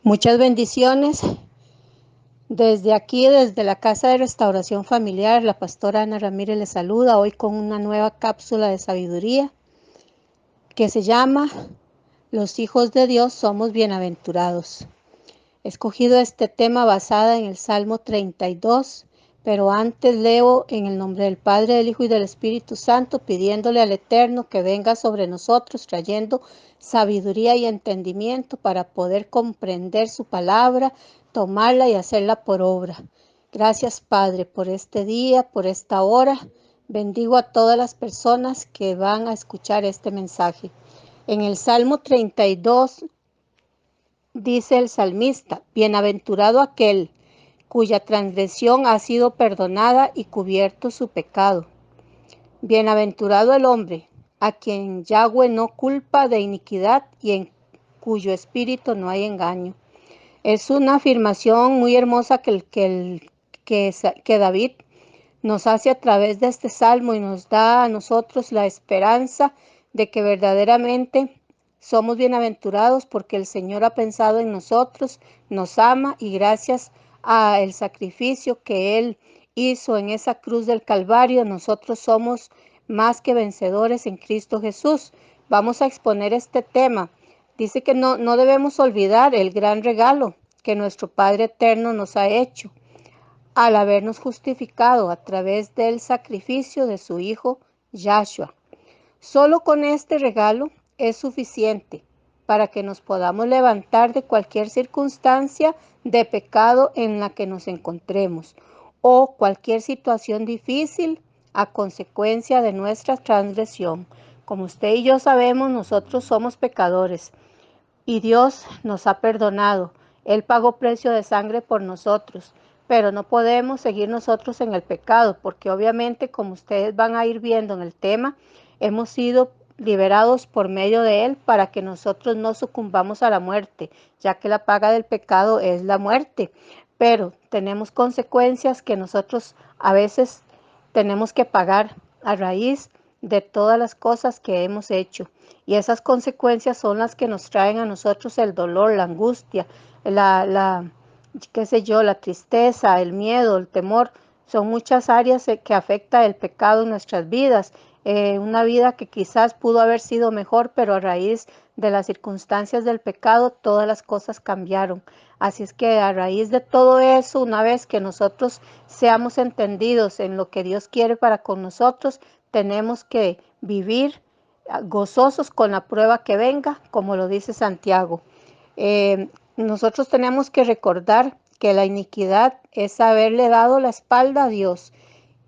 Muchas bendiciones. Desde aquí, desde la Casa de Restauración Familiar, la pastora Ana Ramírez les saluda hoy con una nueva cápsula de sabiduría que se llama Los hijos de Dios somos bienaventurados. He escogido este tema basada en el Salmo 32, pero antes leo en el nombre del Padre, del Hijo y del Espíritu Santo, pidiéndole al Eterno que venga sobre nosotros, trayendo sabiduría y entendimiento para poder comprender su palabra, tomarla y hacerla por obra. Gracias, Padre, por este día, por esta hora. Bendigo a todas las personas que van a escuchar este mensaje. En el Salmo 32, dice el salmista: bienaventurado aquel cuya transgresión ha sido perdonada y cubierto su pecado. Bienaventurado el hombre a quien Yahweh no culpa de iniquidad y en cuyo espíritu no hay engaño. Es una afirmación muy hermosa que David nos hace a través de este salmo y nos da a nosotros la esperanza de que verdaderamente somos bienaventurados porque el Señor ha pensado en nosotros, nos ama y gracias al sacrificio que Él hizo en esa cruz del Calvario, nosotros somos más que vencedores en Cristo Jesús. Vamos a exponer este tema. Dice que no debemos olvidar el gran regalo que nuestro Padre Eterno nos ha hecho al habernos justificado a través del sacrificio de su Hijo Yahshua. Solo con este regalo es suficiente para que nos podamos levantar de cualquier circunstancia de pecado en la que nos encontremos o cualquier situación difícil a consecuencia de nuestra transgresión. Como usted y yo sabemos, nosotros somos pecadores y Dios nos ha perdonado. Él pagó precio de sangre por nosotros, pero no podemos seguir nosotros en el pecado, porque obviamente, como ustedes van a ir viendo en el tema, hemos sido liberados por medio de Él para que nosotros no sucumbamos a la muerte, ya que la paga del pecado es la muerte. Pero tenemos consecuencias que nosotros a veces tenemos que pagar a raíz de todas las cosas que hemos hecho. Y esas consecuencias son las que nos traen a nosotros el dolor, la angustia, qué sé yo, la tristeza, el miedo, el temor. Son muchas áreas que afecta el pecado en nuestras vidas. Una vida que quizás pudo haber sido mejor, pero a raíz de las circunstancias del pecado, todas las cosas cambiaron. Así es que a raíz de todo eso, una vez que nosotros seamos entendidos en lo que Dios quiere para con nosotros, tenemos que vivir gozosos con la prueba que venga, como lo dice Santiago. Nosotros tenemos que recordar que la iniquidad es haberle dado la espalda a Dios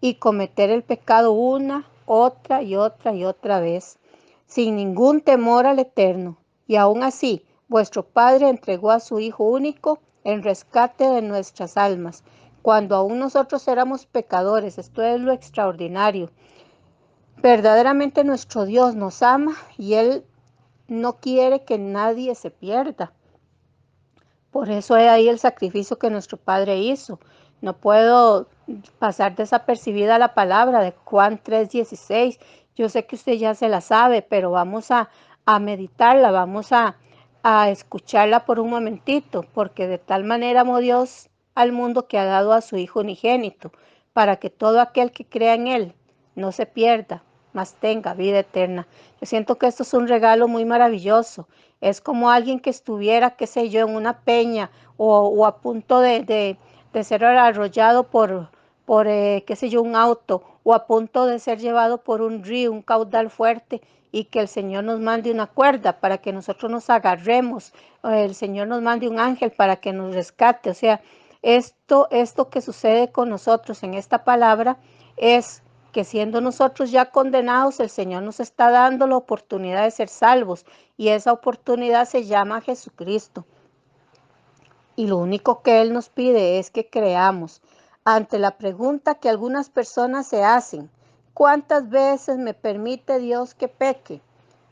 y cometer el pecado una, otra y otra y otra vez, sin ningún temor al Eterno. Y aún así, vuestro Padre entregó a su Hijo único en rescate de nuestras almas, cuando aún nosotros éramos pecadores. Esto es lo extraordinario. Verdaderamente nuestro Dios nos ama y Él no quiere que nadie se pierda. Por eso es ahí el sacrificio que nuestro Padre hizo. No puedo pasar desapercibida la palabra de Juan 3:16. Yo sé que usted ya se la sabe, pero vamos a meditarla, vamos a escucharla por un momentito, porque de tal manera amó Dios al mundo que ha dado a su Hijo unigénito, para que todo aquel que crea en Él no se pierda, mas tenga vida eterna. Yo siento que esto es un regalo muy maravilloso. Es como alguien que estuviera, qué sé yo, en una peña o a punto de ser arrollado por qué sé yo, un auto o a punto de ser llevado por un río, un caudal fuerte y que el Señor nos mande una cuerda para que nosotros nos agarremos, el Señor nos mande un ángel para que nos rescate. O sea, esto que sucede con nosotros en esta palabra es que siendo nosotros ya condenados, el Señor nos está dando la oportunidad de ser salvos y esa oportunidad se llama Jesucristo. Y lo único que Él nos pide es que creamos. Ante la pregunta que algunas personas se hacen: ¿cuántas veces me permite Dios que peque?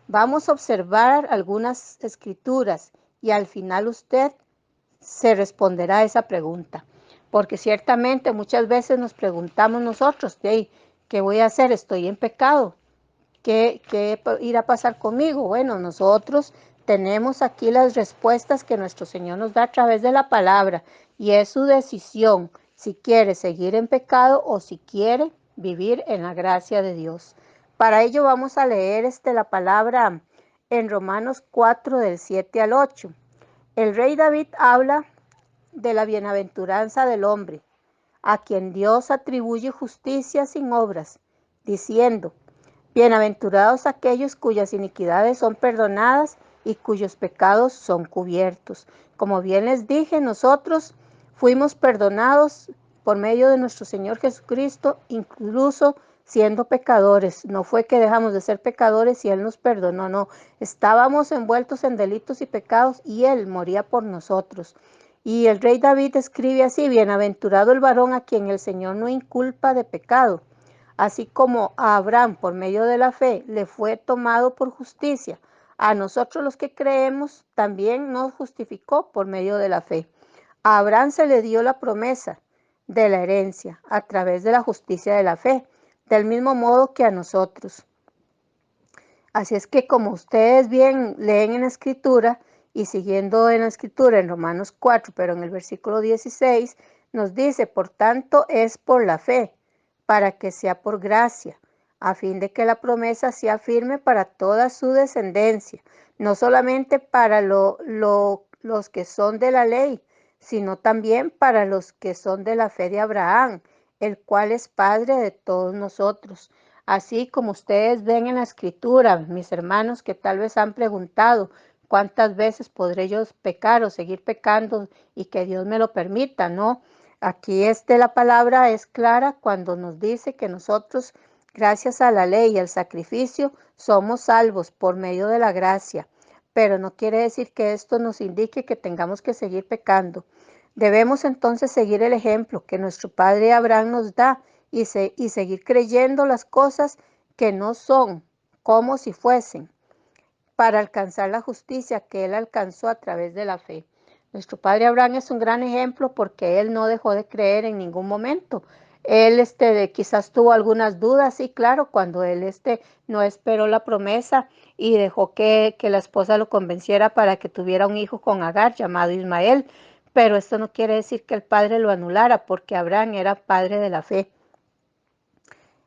Vamos a observar algunas escrituras y al final usted se responderá a esa pregunta. Porque ciertamente muchas veces nos preguntamos nosotros: hey, ¿qué voy a hacer? Estoy en pecado. ¿Qué irá a pasar conmigo? Bueno, nosotros tenemos aquí las respuestas que nuestro Señor nos da a través de la palabra y es su decisión si quiere seguir en pecado o si quiere vivir en la gracia de Dios. Para ello vamos a leer la palabra en Romanos 4 del 7 al 8. El rey David habla de la bienaventuranza del hombre, a quien Dios atribuye justicia sin obras, diciendo: bienaventurados aquellos cuyas iniquidades son perdonadas y cuyos pecados son cubiertos. Como bien les dije, nosotros fuimos perdonados por medio de nuestro Señor Jesucristo, incluso siendo pecadores. No fue que dejamos de ser pecadores y Él nos perdonó, no. Estábamos envueltos en delitos y pecados y Él moría por nosotros. Y el rey David escribe así: bienaventurado el varón a quien el Señor no inculpa de pecado. Así como a Abraham por medio de la fe le fue tomado por justicia, a nosotros los que creemos también nos justificó por medio de la fe. A Abraham se le dio la promesa de la herencia a través de la justicia de la fe, del mismo modo que a nosotros. Así es que, como ustedes bien leen en la Escritura y siguiendo en la Escritura en Romanos 4, pero en el versículo 16 nos dice: por tanto es por la fe, para que sea por gracia, a fin de que la promesa sea firme para toda su descendencia, no solamente para los que son de la ley, sino también para los que son de la fe de Abraham, el cual es Padre de todos nosotros. Así como ustedes ven en la Escritura, mis hermanos que tal vez han preguntado: ¿cuántas veces podré yo pecar o seguir pecando y que Dios me lo permita? No, aquí la palabra es clara cuando nos dice que nosotros, gracias a la ley y al sacrificio, somos salvos por medio de la gracia. Pero no quiere decir que esto nos indique que tengamos que seguir pecando. Debemos entonces seguir el ejemplo que nuestro padre Abraham nos da y seguir creyendo las cosas que no son como si fuesen, para alcanzar la justicia que él alcanzó a través de la fe. Nuestro padre Abraham es un gran ejemplo porque él no dejó de creer en ningún momento. Él quizás tuvo algunas dudas, sí, claro, cuando él no esperó la promesa y dejó que la esposa lo convenciera para que tuviera un hijo con Agar llamado Ismael. Pero esto no quiere decir que el padre lo anulara, porque Abraham era padre de la fe.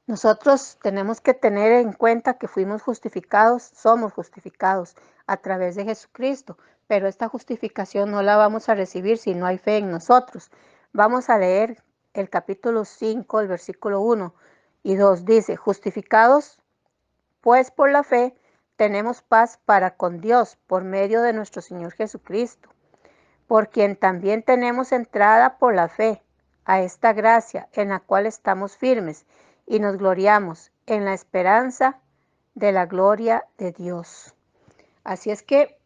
Nosotros tenemos que tener en cuenta que fuimos justificados, somos justificados a través de Jesucristo, pero esta justificación no la vamos a recibir si no hay fe en nosotros. Vamos a leer el capítulo 5, el versículo 1 y 2. Dice: justificados pues por la fe, tenemos paz para con Dios por medio de nuestro Señor Jesucristo, por quien también tenemos entrada por la fe a esta gracia en la cual estamos firmes y nos gloriamos en la esperanza de la gloria de Dios. Así es que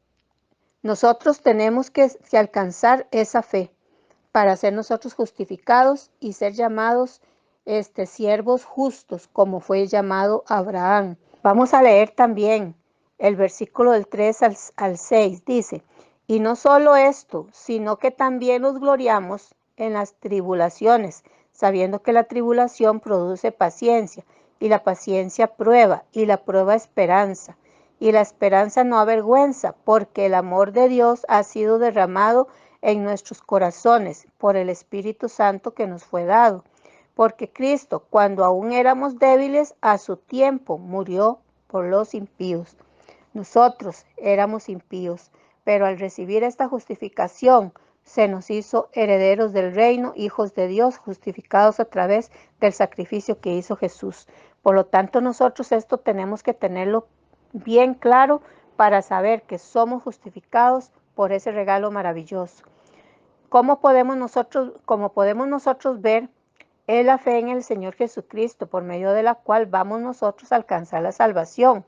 nosotros tenemos que alcanzar esa fe para ser nosotros justificados y ser llamados siervos justos, como fue llamado Abraham. Vamos a leer también el versículo del 3 al 6. Dice: y no solo esto, sino que también nos gloriamos en las tribulaciones, sabiendo que la tribulación produce paciencia, y la paciencia prueba, y la prueba esperanza, y la esperanza no avergüenza, porque el amor de Dios ha sido derramado en nuestros corazones por el Espíritu Santo que nos fue dado. Porque Cristo, cuando aún éramos débiles, a su tiempo murió por los impíos. Nosotros éramos impíos, pero al recibir esta justificación, se nos hizo herederos del reino, hijos de Dios, justificados a través del sacrificio que hizo Jesús. Por lo tanto, nosotros esto tenemos que tenerlo bien claro para saber que somos justificados por ese regalo maravilloso. ¿Cómo podemos nosotros ver? Es la fe en el Señor Jesucristo, por medio de la cual vamos nosotros a alcanzar la salvación.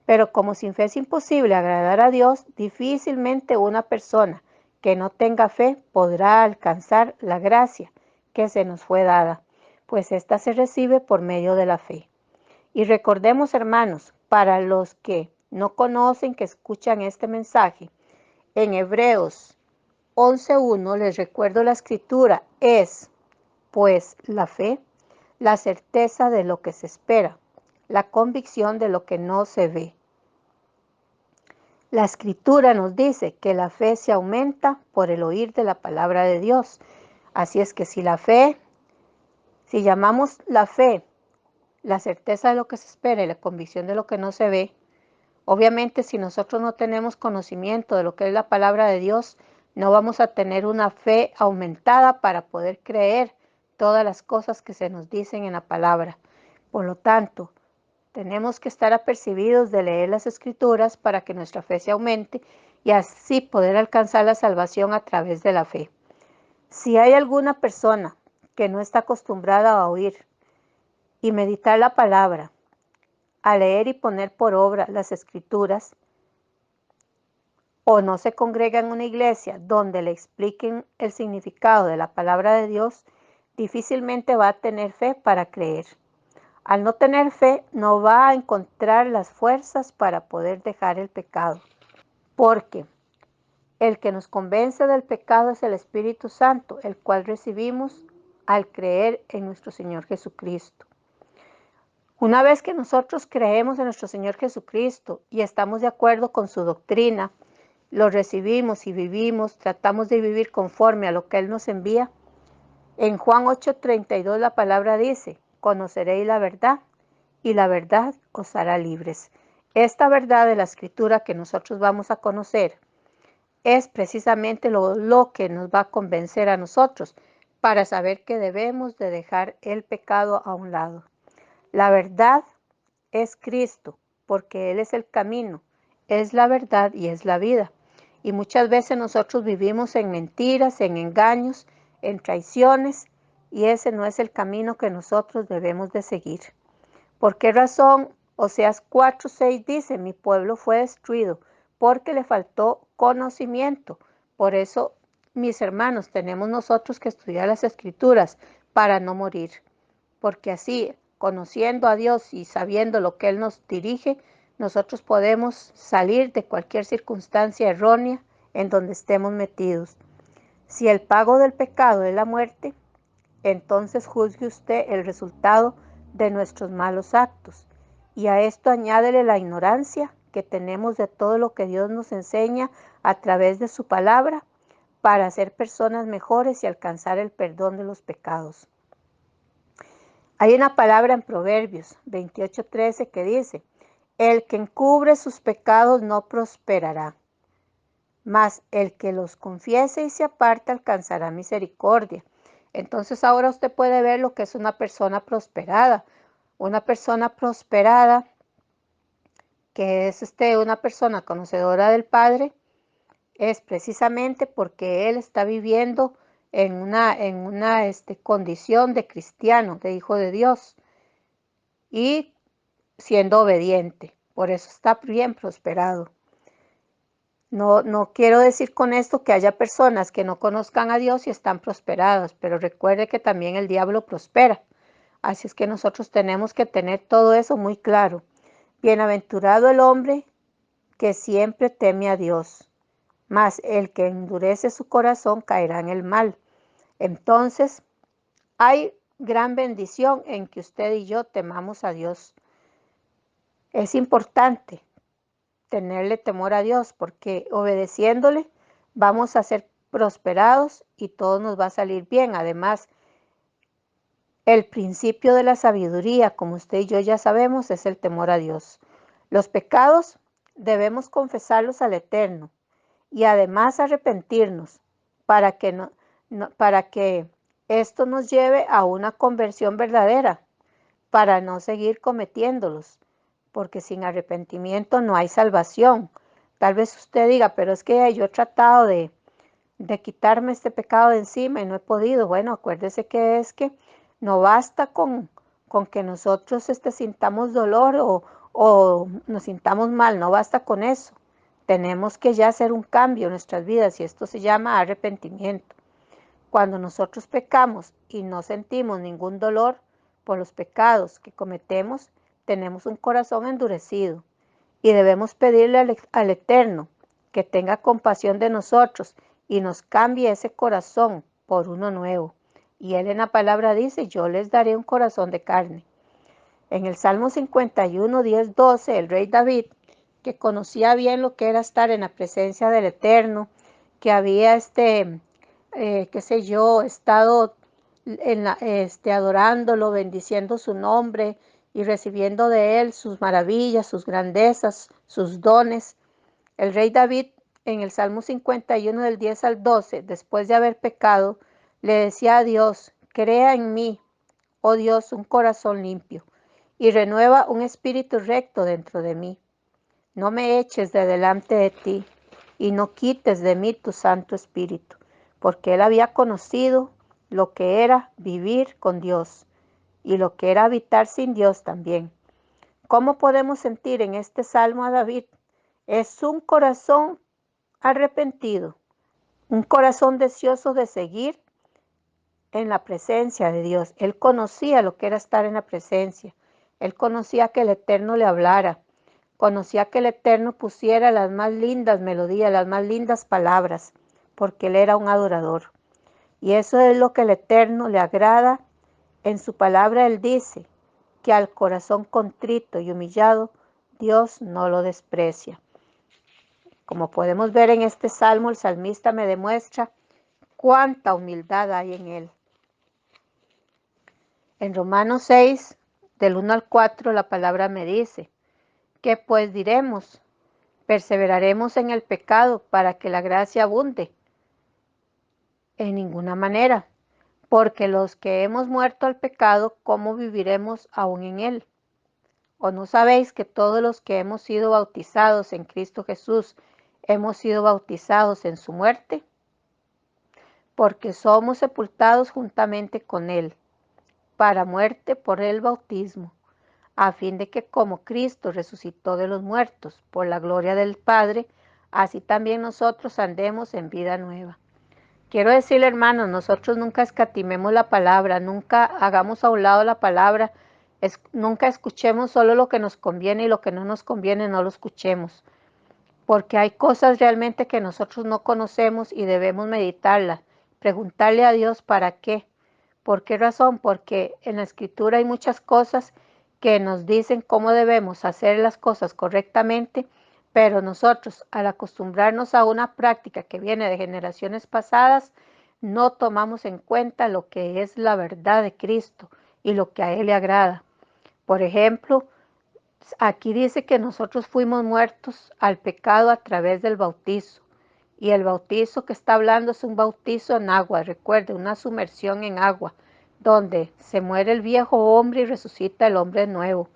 Pero como sin fe es imposible agradar a Dios, difícilmente una persona que no tenga fe podrá alcanzar la gracia que se nos fue dada, pues ésta se recibe por medio de la fe. Y recordemos, hermanos, para los que no conocen, que escuchan este mensaje, en Hebreos 11:1 les recuerdo la escritura: es pues la fe, la certeza de lo que se espera, la convicción de lo que no se ve. La escritura nos dice que la fe se aumenta por el oír de la palabra de Dios. Así es que si llamamos la fe la certeza de lo que se espera y la convicción de lo que no se ve, obviamente si nosotros no tenemos conocimiento de lo que es la palabra de Dios, no vamos a tener una fe aumentada para poder creer todas las cosas que se nos dicen en la palabra. Por lo tanto, tenemos que estar apercibidos de leer las escrituras para que nuestra fe se aumente y así poder alcanzar la salvación a través de la fe. Si hay alguna persona que no está acostumbrada a oír y meditar la palabra, a leer y poner por obra las escrituras, o no se congrega en una iglesia donde le expliquen el significado de la palabra de Dios, difícilmente va a tener fe para creer. Al no tener fe, no va a encontrar las fuerzas para poder dejar el pecado, porque el que nos convence del pecado es el Espíritu Santo, el cual recibimos al creer en nuestro Señor Jesucristo. Una vez que nosotros creemos en nuestro Señor Jesucristo y estamos de acuerdo con su doctrina, lo recibimos y vivimos, tratamos de vivir conforme a lo que Él nos envía. En Juan 8:32 la palabra dice, conoceréis la verdad y la verdad os hará libres. Esta verdad de la Escritura que nosotros vamos a conocer es precisamente lo que nos va a convencer a nosotros para saber que debemos de dejar el pecado a un lado. La verdad es Cristo, porque Él es el camino, es la verdad y es la vida. Y muchas veces nosotros vivimos en mentiras, en engaños, en traiciones, y ese no es el camino que nosotros debemos de seguir. ¿Por qué razón? Oseas 4:6 dice, mi pueblo fue destruido porque le faltó conocimiento. Por eso, mis hermanos, tenemos nosotros que estudiar las Escrituras para no morir. Porque así, conociendo a Dios y sabiendo lo que Él nos dirige, nosotros podemos salir de cualquier circunstancia errónea en donde estemos metidos. Si el pago del pecado es la muerte, entonces juzgue usted el resultado de nuestros malos actos. Y a esto añádele la ignorancia que tenemos de todo lo que Dios nos enseña a través de su palabra para ser personas mejores y alcanzar el perdón de los pecados. Hay una palabra en Proverbios 28:13 que dice, el que encubre sus pecados no prosperará, mas el que los confiese y se aparte alcanzará misericordia. Entonces ahora usted puede ver lo que es una persona prosperada. Una persona prosperada, que es una persona conocedora del Padre, es precisamente porque él está viviendo en una condición de cristiano, de hijo de Dios, y siendo obediente. Por eso está bien prosperado. No quiero decir con esto que haya personas que no conozcan a Dios y están prosperadas, pero recuerde que también el diablo prospera. Así es que nosotros tenemos que tener todo eso muy claro. Bienaventurado el hombre que siempre teme a Dios, mas el que endurece su corazón caerá en el mal. Entonces, hay gran bendición en que usted y yo temamos a Dios. Es importante tenerle temor a Dios, porque obedeciéndole vamos a ser prosperados y todo nos va a salir bien. Además, el principio de la sabiduría, como usted y yo ya sabemos, es el temor a Dios. Los pecados debemos confesarlos al Eterno y además arrepentirnos para que esto nos lleve a una conversión verdadera, para no seguir cometiéndolos, porque sin arrepentimiento no hay salvación. Tal vez usted diga, pero es que yo he tratado de quitarme este pecado de encima y no he podido. Bueno, acuérdese que es que no basta con que nosotros sintamos dolor o nos sintamos mal, no basta con eso. Tenemos que ya hacer un cambio en nuestras vidas y esto se llama arrepentimiento. Cuando nosotros pecamos y no sentimos ningún dolor por los pecados que cometemos, tenemos un corazón endurecido y debemos pedirle al Eterno que tenga compasión de nosotros y nos cambie ese corazón por uno nuevo. Y Él en la palabra dice, yo les daré un corazón de carne. En el Salmo 51, 10, 12, el rey David que conocía bien lo que era estar en la presencia del Eterno, que había qué sé yo, estado adorándolo, bendiciendo su nombre y recibiendo de él sus maravillas, sus grandezas, sus dones. El rey David, en el Salmo 51 del 10 al 12, después de haber pecado, le decía a Dios: crea en mí, oh Dios, un corazón limpio, y renueva un espíritu recto dentro de mí. No me eches de delante de ti, y no quites de mí tu Santo Espíritu, porque él había conocido lo que era vivir con Dios y lo que era habitar sin Dios también. ¿Cómo podemos sentir en este salmo a David? Es un corazón arrepentido, un corazón deseoso de seguir en la presencia de Dios. Él conocía lo que era estar en la presencia. Él conocía que el Eterno le hablara. Conocía que el Eterno pusiera las más lindas melodías, las más lindas palabras, porque él era un adorador. Y eso es lo que el Eterno le agrada. En su palabra él dice que al corazón contrito y humillado, Dios no lo desprecia. Como podemos ver en este salmo, el salmista me demuestra cuánta humildad hay en él. En Romanos 6, del 1 al 4, la palabra me dice: ¿qué pues diremos? ¿Perseveraremos en el pecado para que la gracia abunde? En ninguna manera, porque los que hemos muerto al pecado, ¿cómo viviremos aún en él? ¿O no sabéis que todos los que hemos sido bautizados en Cristo Jesús, hemos sido bautizados en su muerte? Porque somos sepultados juntamente con él, para muerte por el bautismo, a fin de que como Cristo resucitó de los muertos por la gloria del Padre, así también nosotros andemos en vida nueva. Quiero decirle, hermanos, nosotros nunca escatimemos la palabra, nunca hagamos a un lado la palabra, nunca escuchemos solo lo que nos conviene, y lo que no nos conviene no lo escuchemos, porque hay cosas realmente que nosotros no conocemos y debemos meditarlas, preguntarle a Dios para qué. ¿Por qué razón? Porque en la Escritura hay muchas cosas que nos dicen cómo debemos hacer las cosas correctamente, pero nosotros, al acostumbrarnos a una práctica que viene de generaciones pasadas, no tomamos en cuenta lo que es la verdad de Cristo y lo que a Él le agrada. Por ejemplo, aquí dice que nosotros fuimos muertos al pecado a través del bautizo. Y el bautizo que está hablando es un bautizo en agua, recuerde, una sumersión en agua, donde se muere el viejo hombre y resucita el hombre nuevo,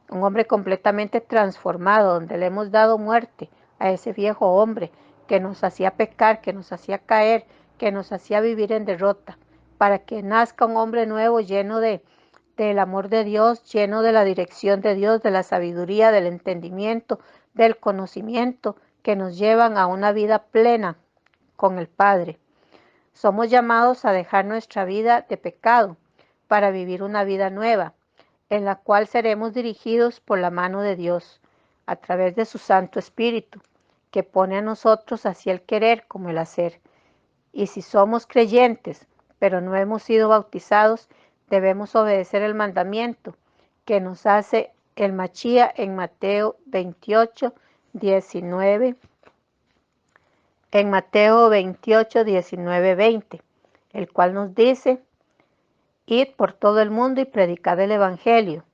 un hombre completamente transformado, donde le hemos dado muerte a ese viejo hombre que nos hacía pecar, que nos hacía caer, que nos hacía vivir en derrota, para que nazca un hombre nuevo lleno del amor de Dios, lleno de la dirección de Dios, de la sabiduría, del entendimiento, del conocimiento, que nos llevan a una vida plena con el Padre. Somos llamados a dejar nuestra vida de pecado para vivir una vida nueva, en la cual seremos dirigidos por la mano de Dios, a través de su Santo Espíritu, que pone a nosotros así el querer como el hacer. Y si somos creyentes, pero no hemos sido bautizados, debemos obedecer el mandamiento que nos hace el Machía en Mateo 28, 19. En Mateo 28, 19, 20, el cual nos dice: id por todo el mundo y predicad el Evangelio,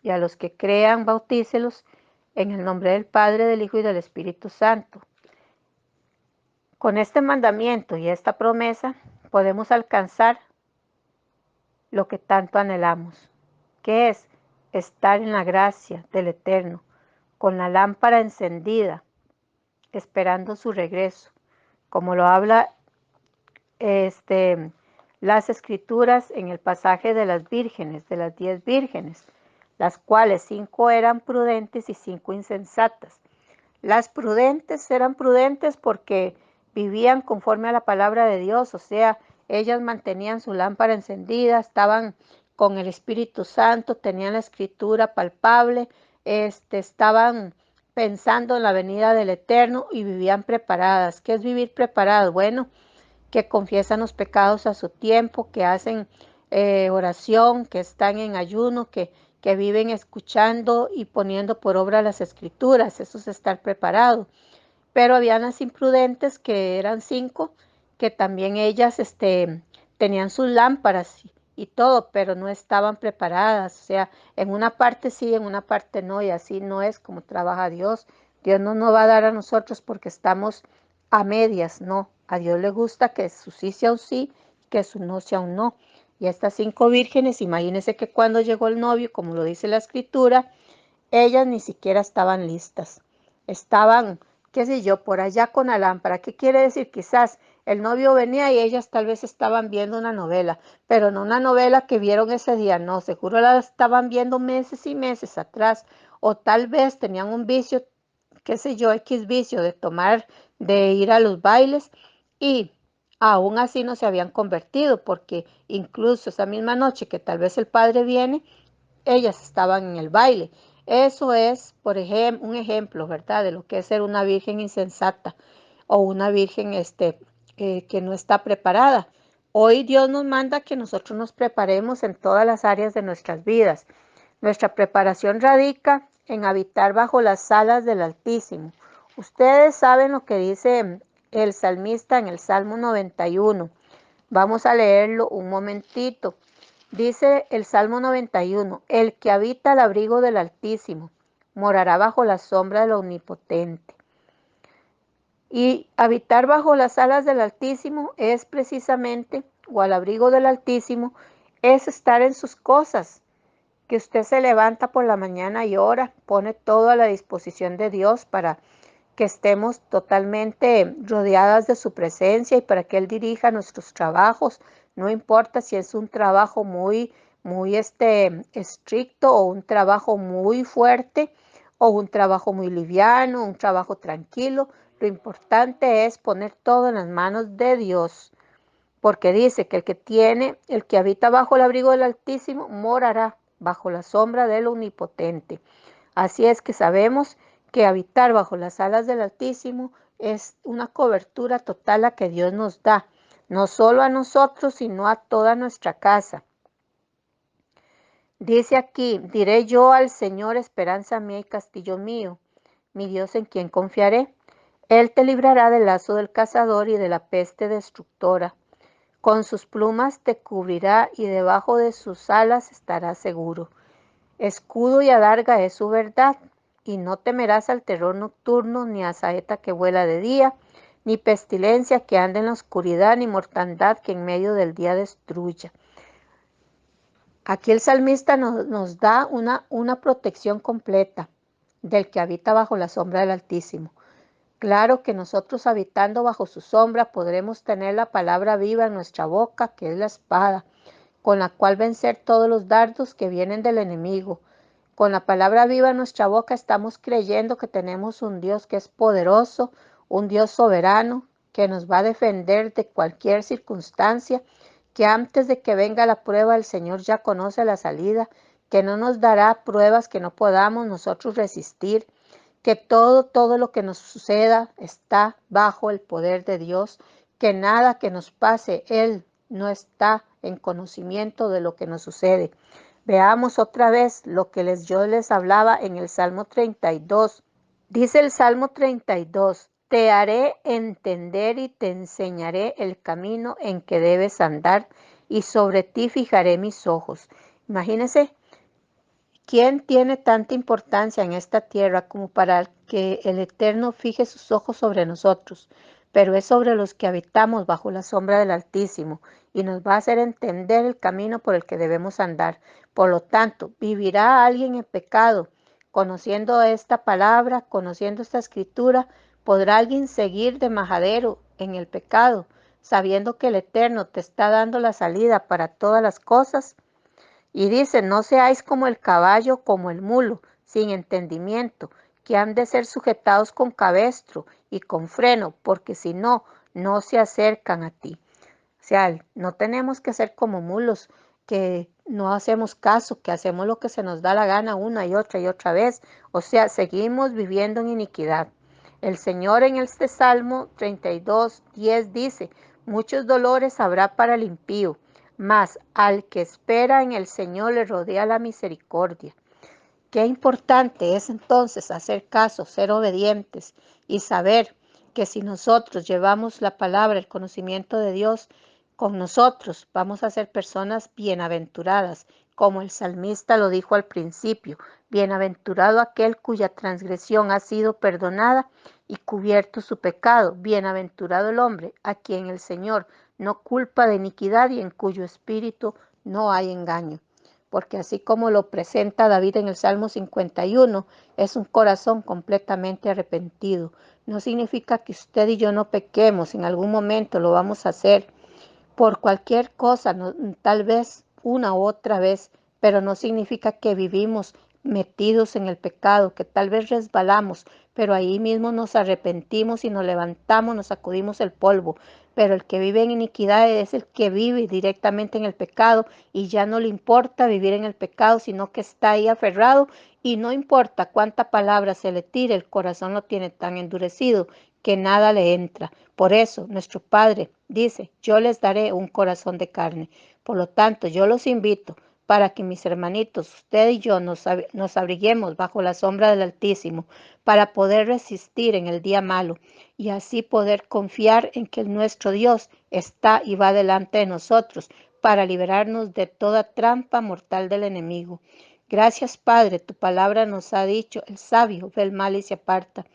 y a los que crean, bautícelos en el nombre del Padre, del Hijo y del Espíritu Santo. Con este mandamiento y esta promesa podemos alcanzar lo que tanto anhelamos, que es estar en la gracia del Eterno, con la lámpara encendida, esperando su regreso, como lo habla las escrituras en el pasaje de las vírgenes, de las 10 vírgenes, las cuales 5 eran prudentes y 5 insensatas. Las prudentes eran prudentes porque vivían conforme a la palabra de Dios, o sea, ellas mantenían su lámpara encendida, estaban con el Espíritu Santo, tenían la escritura palpable, estaban pensando en la venida del Eterno y vivían preparadas. ¿Qué es vivir preparado? Bueno, que confiesan los pecados a su tiempo, que hacen oración, que están en ayuno, que que viven escuchando y poniendo por obra las escrituras. Eso es estar preparado. Pero había las imprudentes, que eran 5, que también ellas tenían sus lámparas y todo, pero no estaban preparadas. O sea, en una parte sí, en una parte no, y así no es como trabaja Dios. Dios no nos va a dar a nosotros porque estamos a medias, no. A Dios le gusta que su sí sea un sí, que su no sea un no. Y estas 5 vírgenes, imagínense que cuando llegó el novio, como lo dice la escritura, ellas ni siquiera estaban listas. Estaban, qué sé yo, por allá con la lámpara. ¿Qué quiere decir? Quizás el novio venía y ellas tal vez estaban viendo una novela, pero no una novela que vieron ese día, no, seguro la estaban viendo meses y meses atrás, o tal vez tenían un vicio, qué sé yo, X vicio de tomar, de ir a los bailes, y aún así no se habían convertido, porque incluso esa misma noche que tal vez el padre viene, ellas estaban en el baile. Eso es, por ejemplo, un ejemplo, ¿verdad?, de lo que es ser una virgen insensata o una virgen que no está preparada. Hoy Dios nos manda que nosotros nos preparemos en todas las áreas de nuestras vidas. Nuestra preparación radica en habitar bajo las alas del Altísimo. Ustedes saben lo que dice el salmista en el Salmo 91. Vamos a leerlo un momentito. Dice el Salmo 91, el que habita al abrigo del Altísimo morará bajo la sombra del Omnipotente. Y habitar bajo las alas del Altísimo es precisamente, o al abrigo del Altísimo, es estar en sus cosas, que usted se levanta por la mañana y ora, pone todo a la disposición de Dios para que estemos totalmente rodeadas de su presencia y para que Él dirija nuestros trabajos. No importa si es un trabajo muy estricto o un trabajo muy fuerte o un trabajo muy liviano, un trabajo tranquilo. Lo importante es poner todo en las manos de Dios, porque dice que el que habita bajo el abrigo del Altísimo, morará bajo la sombra del Omnipotente. Así es que sabemos que habitar bajo las alas del Altísimo es una cobertura total la que Dios nos da, no solo a nosotros, sino a toda nuestra casa. Dice aquí, diré yo al Señor, esperanza mía y castillo mío, mi Dios en quien confiaré. Él te librará del lazo del cazador y de la peste destructora. Con sus plumas te cubrirá y debajo de sus alas estarás seguro. Escudo y adarga es su verdad, y no temerás al terror nocturno, ni a saeta que vuela de día, ni pestilencia que ande en la oscuridad, ni mortandad que en medio del día destruya. Aquí el salmista nos da una protección completa del que habita bajo la sombra del Altísimo. Claro que nosotros habitando bajo su sombra podremos tener la palabra viva en nuestra boca, que es la espada, con la cual vencer todos los dardos que vienen del enemigo. Con la palabra viva en nuestra boca estamos creyendo que tenemos un Dios que es poderoso, un Dios soberano, que nos va a defender de cualquier circunstancia, que antes de que venga la prueba el Señor ya conoce la salida, que no nos dará pruebas que no podamos nosotros resistir, que todo lo que nos suceda está bajo el poder de Dios, que nada que nos pase, Él no está en conocimiento de lo que nos sucede. Veamos otra vez lo que yo les hablaba en el Salmo 32. Dice el Salmo 32, te haré entender y te enseñaré el camino en que debes andar y sobre ti fijaré mis ojos. Imagínense, ¿quién tiene tanta importancia en esta tierra como para que el Eterno fije sus ojos sobre nosotros? Pero es sobre los que habitamos bajo la sombra del Altísimo y nos va a hacer entender el camino por el que debemos andar. Por lo tanto, ¿vivirá alguien en pecado? Conociendo esta palabra, conociendo esta escritura, ¿podrá alguien seguir de majadero en el pecado, sabiendo que el Eterno te está dando la salida para todas las cosas? Y dice, no seáis como el caballo, como el mulo, sin entendimiento, que han de ser sujetados con cabestro y con freno, porque si no, no se acercan a ti. O sea, no tenemos que ser como mulos, que no hacemos caso, que hacemos lo que se nos da la gana una y otra vez. O sea, seguimos viviendo en iniquidad. El Señor en este Salmo 32:10 dice, muchos dolores habrá para el impío, mas al que espera en el Señor le rodea la misericordia. Qué importante es entonces hacer caso, ser obedientes y saber que si nosotros llevamos la palabra, el conocimiento de Dios con nosotros, vamos a ser personas bienaventuradas, como el salmista lo dijo al principio, bienaventurado aquel cuya transgresión ha sido perdonada y cubierto su pecado, bienaventurado el hombre a quien el Señor no culpa de iniquidad y en cuyo espíritu no hay engaño. Porque así como lo presenta David en el Salmo 51, es un corazón completamente arrepentido. No significa que usted y yo no pequemos, en algún momento lo vamos a hacer por cualquier cosa, no, tal vez una u otra vez, pero no significa que vivimos metidos en el pecado, que tal vez resbalamos, pero ahí mismo nos arrepentimos y nos levantamos, nos sacudimos el polvo. Pero el que vive en iniquidad es el que vive directamente en el pecado y ya no le importa vivir en el pecado, sino que está ahí aferrado y no importa cuánta palabra se le tire, el corazón lo tiene tan endurecido que nada le entra. Por eso nuestro Padre dice, yo les daré un corazón de carne. Por lo tanto, yo los invito para que mis hermanitos, usted y yo nos abriguemos bajo la sombra del Altísimo para poder resistir en el día malo y así poder confiar en que nuestro Dios está y va delante de nosotros para liberarnos de toda trampa mortal del enemigo. Gracias, Padre, tu palabra nos ha dicho, el sabio ve el mal y se aparta.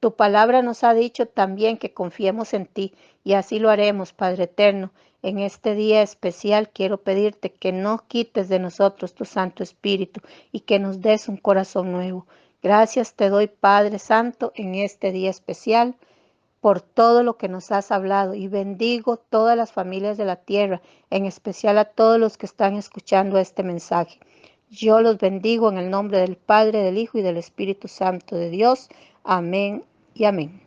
Tu palabra nos ha dicho también que confiemos en ti y así lo haremos, Padre eterno. En este día especial quiero pedirte que no quites de nosotros tu Santo Espíritu y que nos des un corazón nuevo. Gracias te doy, Padre Santo, en este día especial por todo lo que nos has hablado y bendigo todas las familias de la tierra, en especial a todos los que están escuchando este mensaje. Yo los bendigo en el nombre del Padre, del Hijo y del Espíritu Santo de Dios. Amén y amén.